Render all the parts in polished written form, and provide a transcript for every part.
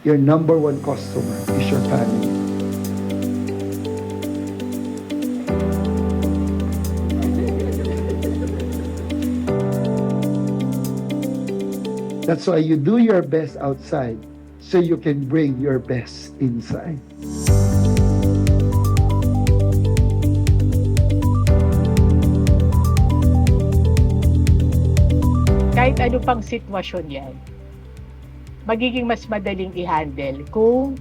your number one customer is your family. That's why you do your best outside so you can bring your best inside. Kahit ano pang sitwasyon yan, magiging mas madaling i-handle kung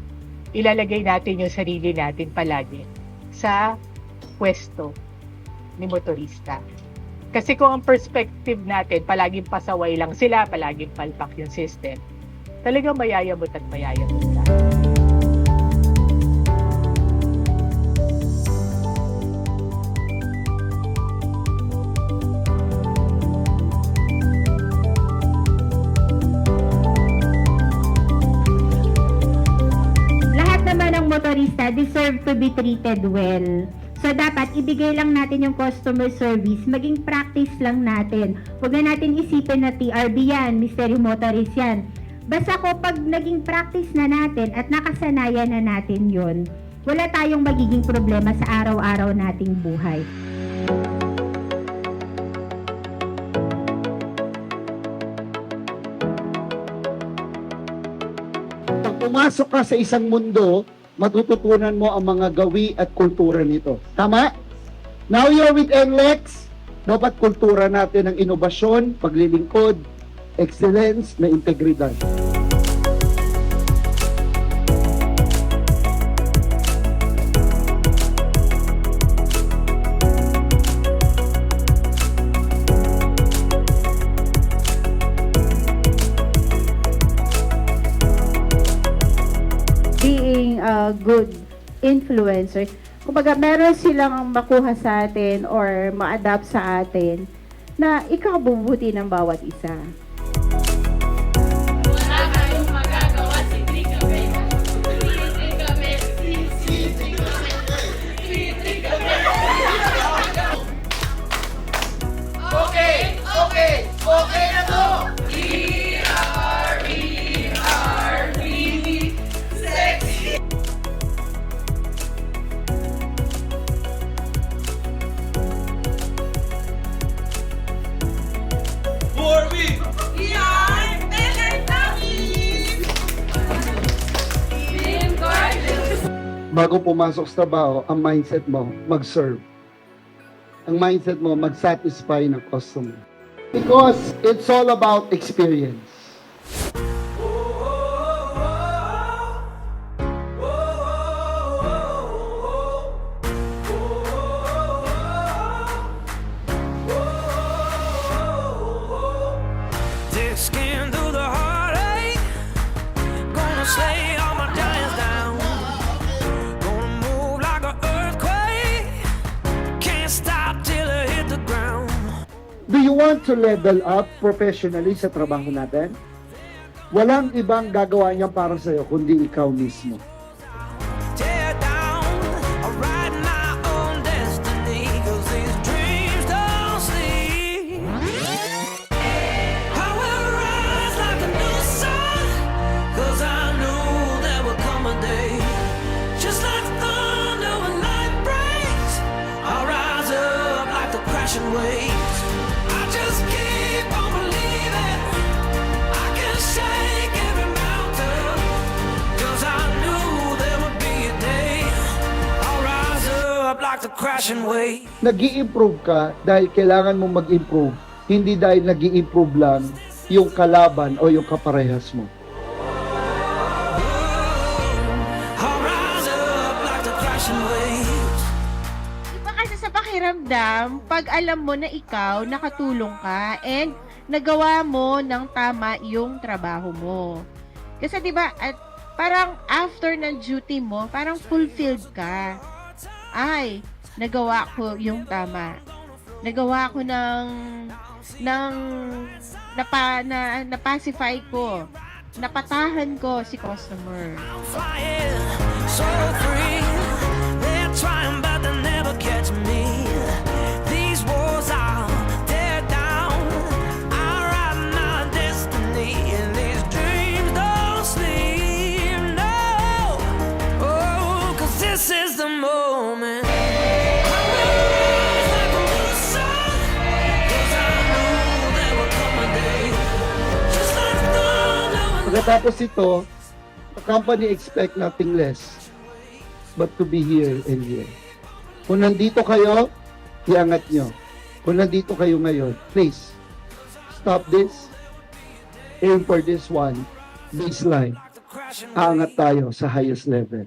ilalagay natin yung sarili natin palagi sa pwesto ni motorista. Kasi kung ang perspective natin, palaging pasaway lang sila, palaging palpak yung system, talagang mayayamot at mayayamot ka. Lahat naman ng motorista deserve to be treated well. So, dapat ibigay lang natin yung customer service, maging practice lang natin. Huwag na natin isipin na TRB yan, mystery motorist yan. Basta ko pag naging practice na natin at nakasanayan na natin yon, wala tayong magiging problema sa araw-araw nating buhay. Pag pumasok ka sa isang mundo, matututunan mo ang mga gawi at kultura nito. Tama? Now you're with NLEX, dapat kultura natin ng inobasyon, paglilingkod, excellence, na integridad. Being a good influencer, kumbaga meron silang makuha sa atin or ma-adapt sa atin na ikabubuti ng bawat isa. Wala kayong magagawa, sitri kami. Sitri kami. Sitri kami. Sitri kami. Okay, okay, okay na to. Sexy. We are Teletubbies! Team Gorgeous! Bago pumasok sa trabaho, ang mindset mo, mag-serve. Ang mindset mo, mag-satisfy ng customer. Because it's all about experience. Thick skin through the heartache. Gonna slay all my giants down. Gonna move like an earthquake. Can't stop till I hit the ground. Do you want to level up professionally sa trabaho natin? Walang ibang gagawa niyan para sa'yo kundi ikaw mismo. Tear down. I write my own destiny. 'Cause these dreams don't sleep. I will rise like a new sun. 'Cause I knew there would come a day. Just like thunder when light breaks. I'll rise up like the crashing waves. I just keep on believing. I can shake every mountain. 'Cause I knew there would be a day. I'll rise up like the crashing waves. Nag-i-improve ka dahil kailangan mong mag-improve, hindi dahil nag-i-improve lang yung kalaban o yung kaparehas mo. I'll rise up like the crashing waves. Iba kasi sa pakiramdam, pag alam mo na ikaw nakatulong ka and nagawa mo ng tama yung trabaho mo. Kasi 'di ba, at parang after ng duty mo, parang fulfilled ka. Ay, nagawa ko yung tama. Nagawa ko napacify ko. Napatahan ko si customer. I'm flying so free. They're trying but they'll never catch me. These walls I'll tear down. I'll ride my destiny. And these dreams don't sleep. Pagkatapos ito, the company expect nothing less but to be here and here. Kung nandito kayo, iangat nyo. Kung nandito kayo ngayon, please, stop this. Aim for this one, baseline. Aangat tayo sa highest level.